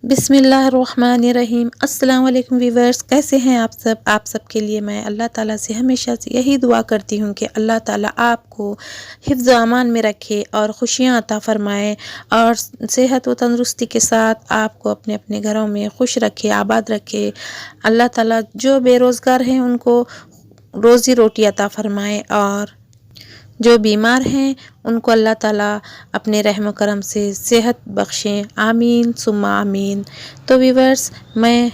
बिस्मिल्लाहिर्रहमानिर्रहीम। अस्सलाम वालेकुम व्यूअर्स, कैसे हैं आप सब के लिए मैं अल्लाह ताला से हमेशा से यही दुआ करती हूँ कि अल्लाह ताला आपको हिफ्ज़ व अमान में रखे और खुशियाँ अता फ़रमाए और सेहत व तंदुरुस्ती के साथ आपको अपने अपने घरों में खुश रखे, आबाद रखे। अल्लाह ताला जो बेरोज़गार हैं उनको रोज़ी रोटी अता फ़रमाए और जो बीमार हैं उनको अल्लाह ताला अपने रहम करम से सेहत बख्शें। आमीन सुम्मा आमीन। तो व्यूअर्स, मैं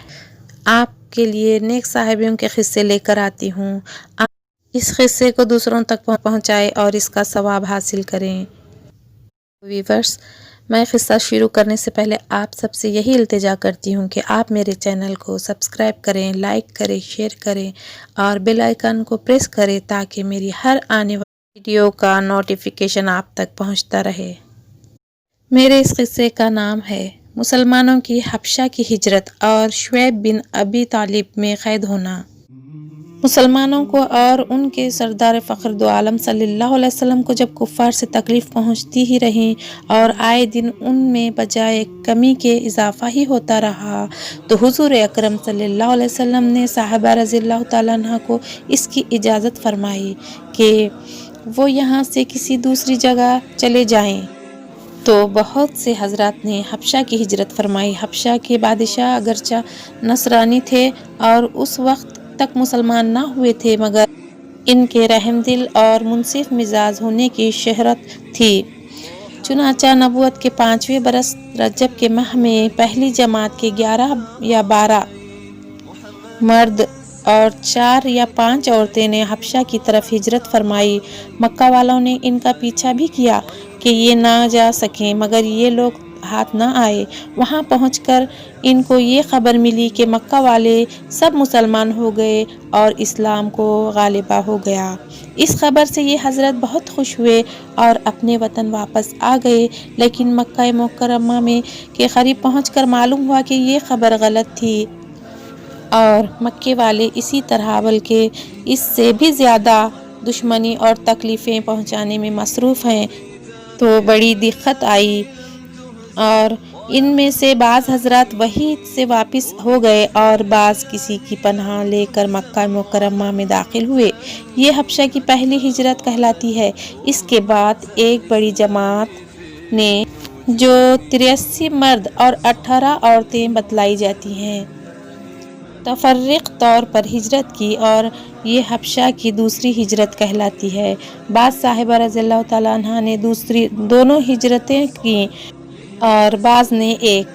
आपके लिए नेक साहिबियों के क़िस्से लेकर आती हूँ। आप इस क़िस्से को दूसरों तक पहुँचाएँ और इसका सवाब हासिल करें। व्यूअर्स, मैं क़िस्सा शुरू करने से पहले आप सबसे यही इल्तिजा करती हूँ कि आप मेरे चैनल को सब्सक्राइब करें, लाइक करें, शेयर करें और बेल आइकन को प्रेस करें ताकि मेरी हर आने वाली वीडियो का नोटिफिकेशन आप तक पहुंचता रहे। मेरे इस क़िस्से का नाम है मुसलमानों की हबशा की हिजरत और शुएब बिन अबी तालिब में क़ैद होना। मुसलमानों को और उनके सरदार फ़ख्र दो आलम सल्लल्लाहु अलैहि वसल्लम को जब कुफ़ार से तकलीफ़ पहुंचती ही रही और आए दिन उनमें बजाय कमी के इजाफ़ा ही होता रहा, तो हुज़ूर अकरम सल्लल्लाहु अलैहि वसल्लम ने साहबा रज़ियल्लाहु ताला अन्हा को इसकी इजाज़त फ़रमाई कि वो यहाँ से किसी दूसरी जगह चले जाएं। तो बहुत से हजरात ने हबशा की हिजरत फरमाई। हबशा के बादशाह अगरचा नसरानी थे और उस वक्त तक मुसलमान ना हुए थे, मगर इनके रहमदिल और मुनसिफ मिजाज होने की शहरत थी। चुनाचा नबूवत के 5वें बरस रजब के माह में पहली जमात के 11 या 12 मर्द और 4 या 5 औरतें ने हबशा की तरफ हिजरत फरमाई। मक्का वालों ने इनका पीछा भी किया कि ये ना जा सकें, मगर ये लोग हाथ ना आए। वहाँ पहुँचकर इनको ये खबर मिली कि मक्का वाले सब मुसलमान हो गए और इस्लाम को गालिबा हो गया। इस खबर से ये हज़रत बहुत खुश हुए और अपने वतन वापस आ गए, लेकिन मक्का मुकर्रमा में के करीब पहुँचकर मालूम हुआ कि ये खबर गलत थी और मक्के वाले इसी तरह बल्कि इससे भी ज़्यादा दुश्मनी और तकलीफ़ें पहुँचाने में मसरूफ़ हैं। तो बड़ी दिक्कत आई और इनमें से बाज़ हज़रात वहीं से वापस हो गए और बाज़ किसी की पनाह लेकर मक्का मुकर्रमा में दाखिल हुए। ये हबशा की पहली हिजरत कहलाती है। इसके बाद एक बड़ी जमात ने जो 83 मर्द और 18 औरतें बतलाई जाती हैं तफर्रिक तौर पर हिजरत की और ये हबशा की दूसरी हिजरत कहलाती है। बाज़ साहिबा रज़ियल्लाहु ताला अन्हा ने दोनों हिजरतें की और बाज़ ने एक।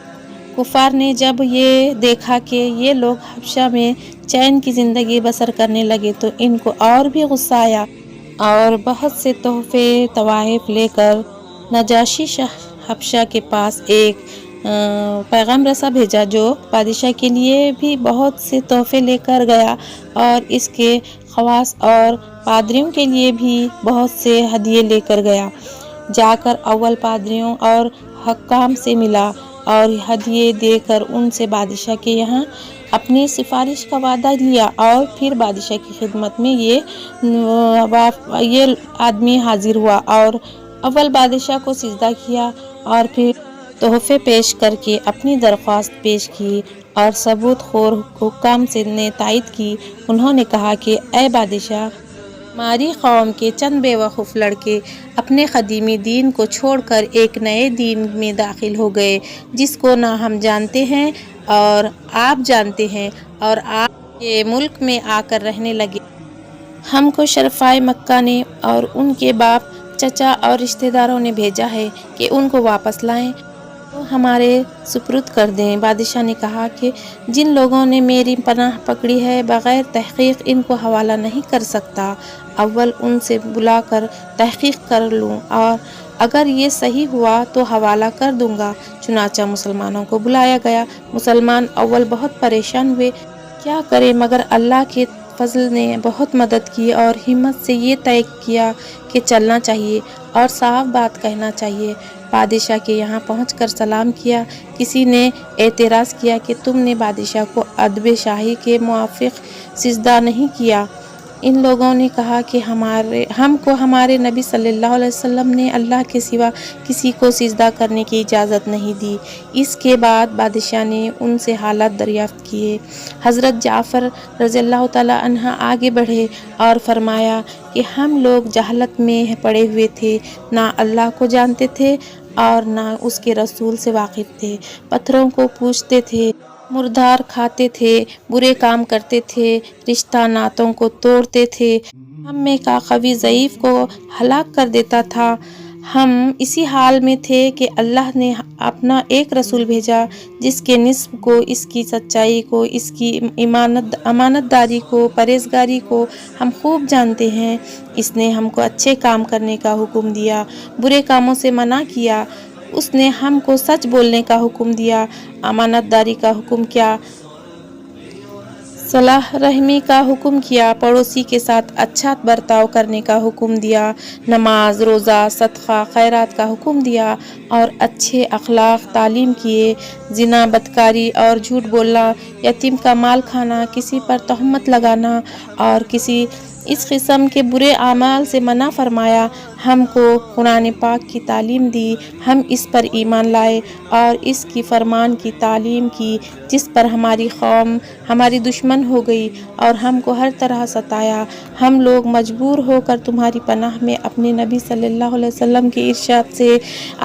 कुफ़ार ने जब ये देखा कि ये लोग हबशा में चैन की ज़िंदगी बसर करने लगे तो इनको और भी गुस्सा आया और बहुत से तोहफे तवाइफ लेकर नजाशी शाह हबशा के पास एक पैगाम रसा भेजा, जो बादशाह के लिए भी बहुत से तोहफे लेकर गया और इसके खवास और पादरियों के लिए भी बहुत से हदिये लेकर गया। जाकर अव्वल पादरियों और हक्काम से मिला और हदिये देकर उनसे बादशाह के यहाँ अपनी सिफारिश का वादा लिया और फिर बादशाह की खिदमत में ये आदमी हाजिर हुआ और अव्वल बादशाह को सिजदा किया और फिर तोहफे पेश करके अपनी दरख्वास्त पेश की और सबूत खोर हुक्काम से ने तायद की। उन्होंने कहा कि ए बादशाह, हमारी कौम के चंद बेवकूफ़ लड़के अपने क़दीमी दीन को छोड़कर एक नए दीन में दाखिल हो गए जिसको ना हम जानते हैं और आप जानते हैं, और आप के मुल्क में आकर रहने लगे। हमको शरफ़ाए मक्का ने और उनके बाप, चचा और रिश्तेदारों ने भेजा है कि उनको वापस लाएं तो हमारे सुपुर्द कर दें। बादशाह ने कहा कि जिन लोगों ने मेरी पनाह पकड़ी है बग़ैर तहक़ीक़ इनको हवाला नहीं कर सकता। अव्वल उनसे बुलाकर तहक़ीक़ कर लूँ और अगर ये सही हुआ तो हवाला कर दूँगा। चुनाचा मुसलमानों को बुलाया गया। मुसलमान अव्वल बहुत परेशान हुए, क्या करें, मगर अल्लाह के फजल ने बहुत मदद की और हिम्मत से ये तय किया कि चलना चाहिए और साफ बात कहना चाहिए। बादशाह के यहाँ पहुँचकर सलाम किया। किसी ने एतराज़ किया कि तुमने बादशाह को अदब शाही के मुआफ़िक़ सिजदा नहीं किया। ان لوگوں نے کہا کہ ہم کو ہمارے نبی صلی اللہ علیہ وسلم نے اللہ کے سوا کسی کو سجدہ کرنے کی اجازت نہیں دی۔ اس کے بعد بادشاہ نے ان سے حالات دریافت کیے۔ حضرت جعفر رضی اللہ تعالیٰ عنہ آگے بڑھے اور فرمایا کہ ہم لوگ جہالت میں پڑے ہوئے تھے، نہ اللہ کو جانتے تھے اور نہ اس کے رسول سے واقف تھے، پتھروں کو پوجتے تھے، مردار کھاتے تھے، برے کام کرتے تھے، رشتہ ناتوں کو توڑتے تھے، ہم میں کا قوی ضعیف کو ہلاک کر دیتا تھا۔ ہم اسی حال میں تھے کہ اللہ نے اپنا ایک رسول بھیجا جس کے نسب کو، اس کی سچائی کو، اس کی امانت داری کو، پرہیزگاری کو ہم خوب جانتے ہیں۔ اس نے ہم کو اچھے کام کرنے کا حکم دیا، برے کاموں سے منع کیا۔ اس نے ہم کو سچ بولنے کا حکم دیا، امانت داری کا حکم کیا، صلح رحمی کا حکم کیا، پڑوسی کے ساتھ اچھا برتاؤ کرنے کا حکم دیا، نماز، روزہ، صدقہ، خیرات کا حکم دیا اور اچھے اخلاق تعلیم کیے۔ زنا، بدکاری اور جھوٹ بولنا، یتیم کا مال کھانا، کسی پر تہمت لگانا اور کسی اس قسم کے برے اعمال سے منع فرمایا۔ ہم کو قرآن پاک کی تعلیم دی، ہم اس پر ایمان لائے اور اس کی فرمان کی تعلیم کی جس پر ہماری قوم ہماری دشمن ہو گئی اور ہم کو ہر طرح ستایا۔ ہم لوگ مجبور ہو کر تمہاری پناہ میں اپنے نبی صلی اللہ علیہ وسلم کے ارشاد سے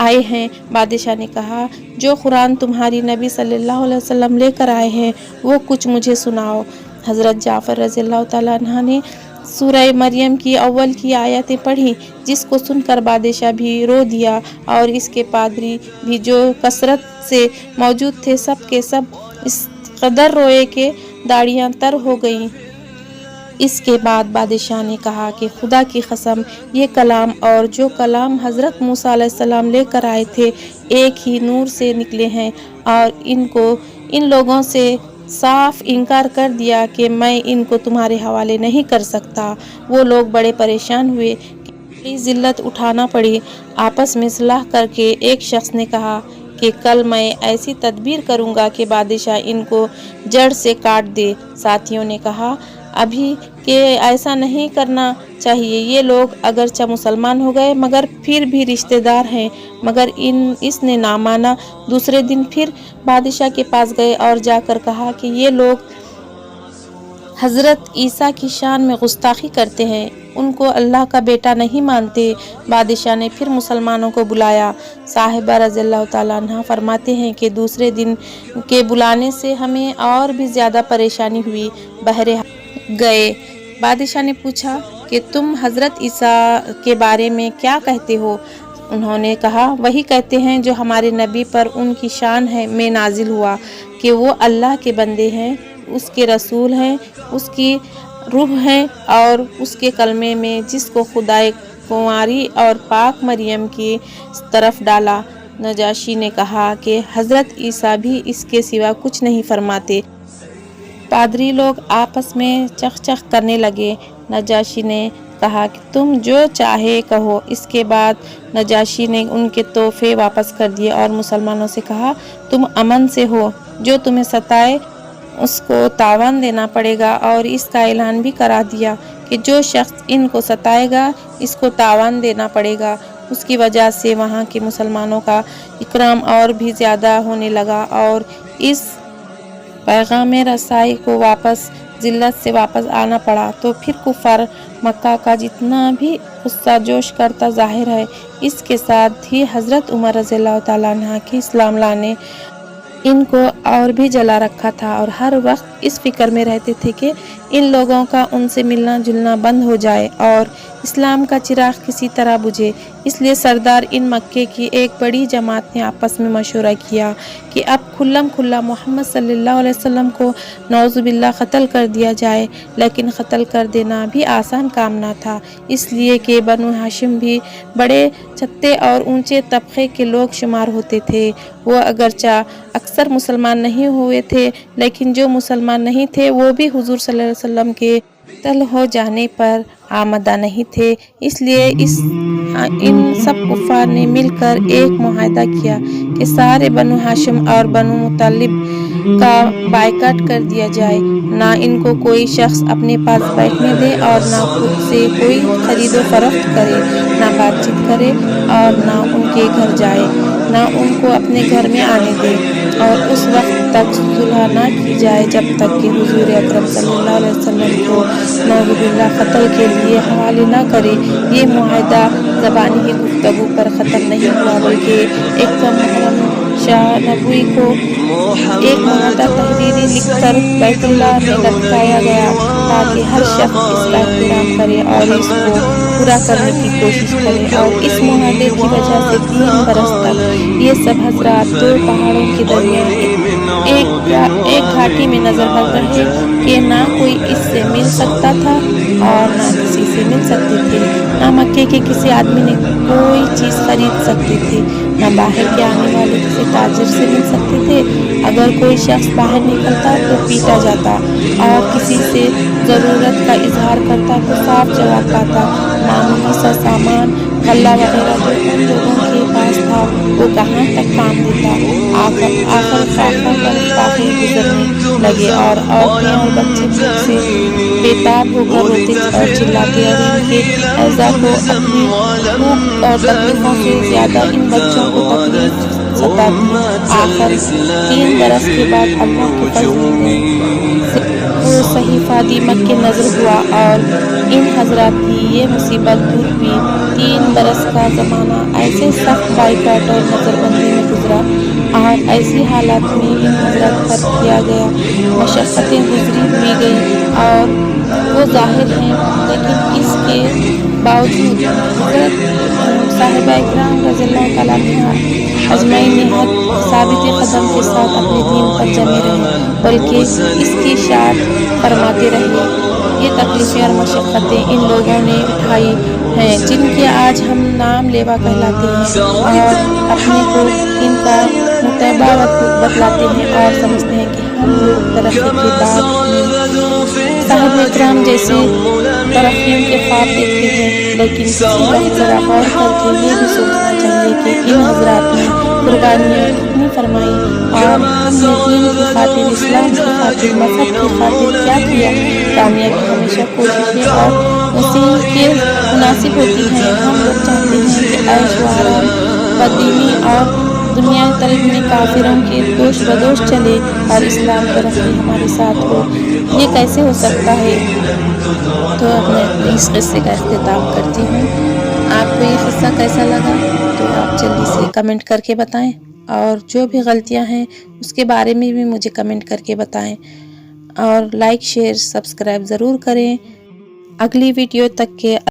آئے ہیں۔ بادشاہ نے کہا، جو قرآن تمہاری نبی صلی اللہ علیہ وسلم لے کر آئے ہیں وہ کچھ مجھے سناؤ۔ حضرت جعفر رضی اللہ تعالیٰ عنہ نے سورہ مریم کی اول کی آیتیں پڑھی، جس کو سن کر بادشاہ بھی رو دیا اور اس کے پادری بھی جو کثرت سے موجود تھے سب کے سب اس قدر روئے کہ داڑھیاں تر ہو گئیں۔ اس کے بعد بادشاہ نے کہا کہ خدا کی قسم، یہ کلام اور جو کلام حضرت موسیٰ علیہ السلام لے کر آئے تھے ایک ہی نور سے نکلے ہیں، اور ان لوگوں سے صاف انکار کر دیا کہ میں ان کو تمہارے حوالے نہیں کر سکتا۔ وہ لوگ بڑے پریشان ہوئے کہ بڑی ذلت اٹھانا پڑی۔ آپس میں صلاح کر کے ایک شخص نے کہا کہ کل میں ایسی تدبیر کروں گا کہ بادشاہ ان کو جڑ سے کاٹ دے۔ ساتھیوں نے کہا ابھی کہ ایسا نہیں کرنا چاہیے، یہ لوگ اگرچہ مسلمان ہو گئے مگر پھر بھی رشتہ دار ہیں، مگر اس نے نہ مانا۔ دوسرے دن پھر بادشاہ کے پاس گئے اور جا کر کہا کہ یہ لوگ حضرت عیسیٰ کی شان میں گستاخی کرتے ہیں، ان کو اللہ کا بیٹا نہیں مانتے۔ بادشاہ نے پھر مسلمانوں کو بلایا۔ صاحبہ رضی اللہ تعالیٰ عنہ فرماتے ہیں کہ دوسرے دن کے بلانے سے ہمیں اور بھی زیادہ پریشانی ہوئی، بہرحال گئے۔ بادشاہ نے پوچھا کہ تم حضرت عیسیٰ کے بارے میں کیا کہتے ہو؟ انہوں نے کہا وہی کہتے ہیں جو ہمارے نبی پر ان کی شان میں نازل ہوا کہ وہ اللہ کے بندے ہیں، اس کے رسول ہیں، اس کی روح ہیں، اور اس کے کلمے میں جس کو خدائے کنواری اور پاک مریم کی طرف ڈالا۔ نجاشی نے کہا کہ حضرت عیسیٰ بھی اس کے سوا کچھ نہیں فرماتے۔ پادری لوگ آپس میں چخ چخ کرنے لگے۔ نجاشی نے کہا کہ تم جو چاہے کہو۔ اس کے بعد نجاشی نے ان کے تحفے واپس کر دیے اور مسلمانوں سے کہا تم امن سے ہو، جو تمہیں ستائے اس کو تاوان دینا پڑے گا، اور اس کا اعلان بھی کرا دیا کہ جو شخص ان کو ستائے گا اس کو تاوان دینا پڑے گا۔ اس کی وجہ سے وہاں کے مسلمانوں کا اکرام اور بھی زیادہ ہونے لگا اور اس پیغام رسائی کو ذلت سے واپس آنا پڑا۔ تو پھر کفار مکہ کا جتنا بھی غصہ جوش کرتا ظاہر ہے، اس کے ساتھ ہی حضرت عمر رضی اللہ تعالیٰ عنہ کے اسلام لانے ان کو اور بھی جلا رکھا تھا، اور ہر وقت اس فکر میں رہتے تھے کہ ان لوگوں کا ان سے ملنا جلنا بند ہو جائے اور اسلام کا چراغ کسی طرح بجھے۔ اس لیے سردار ان مکے کی ایک بڑی جماعت نے آپس میں مشورہ کیا کہ اب کھلم کھلا محمد صلی اللہ علیہ وسلم کو نعوذ باللہ قتل کر دیا جائے، لیکن قتل کر دینا بھی آسان کام نہ تھا، اس لیے کہ بنو ہاشم بھی بڑے چھتے اور اونچے طبقے کے لوگ شمار ہوتے تھے۔ وہ اگرچہ اکثر مسلمان نہیں ہوئے تھے، لیکن جو مسلمان نہیں تھے وہ بھی حضور صلی اللہ علیہ وسلم کے قتل ہو جانے پر آمادہ نہیں تھے۔ اس لیے ان سب کفار نے مل کر ایک معاہدہ کیا کہ سارے بنو ہاشم اور بنو مطلب का बायकॉट कर दिया जाए, ना इनको कोई शख्स अपने पास बैठने दे और ना खुद से कोई खरीदो फरोख्त करे, ना बातचीत करे और ना उनके घर जाए, ना उनको अपने घर में आने दे और उस वक्त तक सुलह ना की जाए जब तक कि हुजूर अकरम सल्लल्लाहु अलैहि वसल्लम को नऊजुबिल्लाह कत्ल के लिए हवाले ना करे। ये मुआहदा ज़बानी ही गुफ्तगू पर ख़त्म नहीं हुआ, बल्कि एक मुहर्रम शाह नबवी को एक मुआहदा तहरीरी लिखकर बैतुल्लाह में लटकाया गया ताकि हर शख्स इसका एहतराम करे और इसको पूरा करने की कोशिश करे। और इस मुआहदे की वजह से 3 बरस तक ये सब हजरात 2 पहाड़ों के दरमियान एक घाटी में नजर बन रहे कि ना कोई इससे मिल सकता था और ना किसी से मिल सकते थे, ना मक्के के किसी आदमी ने कोई चीज़ खरीद सकते थे, ना बाहर के आने वाले किसी ताजिर से मिल सकते थे। अगर कोई शख्स बाहर निकलता तो पीटा जाता और किसी से ज़रूरत का इजहार करता तो साफ जवाब पाता। मामूली सा सामान गल्ला वगैरह जो उन लोगों के पास था वो कहाँ तक काम देता। आखिर फाखा पर काफी गुजरने लगे और औरतें और बच्चे भूख से बेताब होकर रोते और चिल्लाते और इनके ऐज़ा को अपनी भूख और तकलीफों से ज्यादा इन बच्चों को तकलीफ सताती। आखिर 3 बरस के बाद अल्लाह के फज़ल में वो सहीफा दीमक के नजर हुआ और इन हजरात की ये मुसीबत दूर हुई। 3 बरस का ज़माना ऐसे सख्त बाइकॉट और नज़रबंदी में गुजरा और ऐसी हालात में इन हजरात पर किया गया मशक्क़तें गुजरी हुई गई और वो ज़ाहिर हैं, लेकिन इसके बावजूद साहिबा इकराम रज़ियल्लाहु तआला अन्हा अजमईन निहायत साबित कदम के साथ अपने दीन पर जमे रहे, बल्कि इसकी शाद फरमाते रहे। ये तकलीफ़ें और मशक्क़तें इन लोगों ने उठाई हैं जिनके आज हम नाम लेवा कहलाते हैं और अपने को इनका मुतबा बतलाते हैं और समझते हैं कि हम लोग तरक्की के बाद साहिब इकराम जैसे तरक्कियों के ख्वाब देखते हैं, लेकिन किसी वक्त ज़रा गौर करके ये भी सोचना चाहिए कि इन हजरात ने कुर्बानियाँ कितनी फरमाई और हमने दीन की खातिर, इस्लाम की खातिर, मज़हब की खातिर क्या किया। कामयाबी हमेशा कोशिशें और वसीले के मुनासिब होती हैं। हम लोग चाहते हैं कि ऐश व आराम बदीनी और दुनिया तलब में काफिरों के दोष बदोश चले और इस्लाम तरक्की हमारे साथ हो। ये कैसे हो सकता है? तो अब मैं इस किस्से का इख्तिताम करती हूँ। आपको ये किस्सा कैसा लगा तो आप जल्दी से कमेंट करके बताएं और जो भी गलतियाँ हैं उसके बारे में भी मुझे कमेंट करके बताएं और लाइक शेयर सब्सक्राइब ज़रूर करें। अगली वीडियो तक के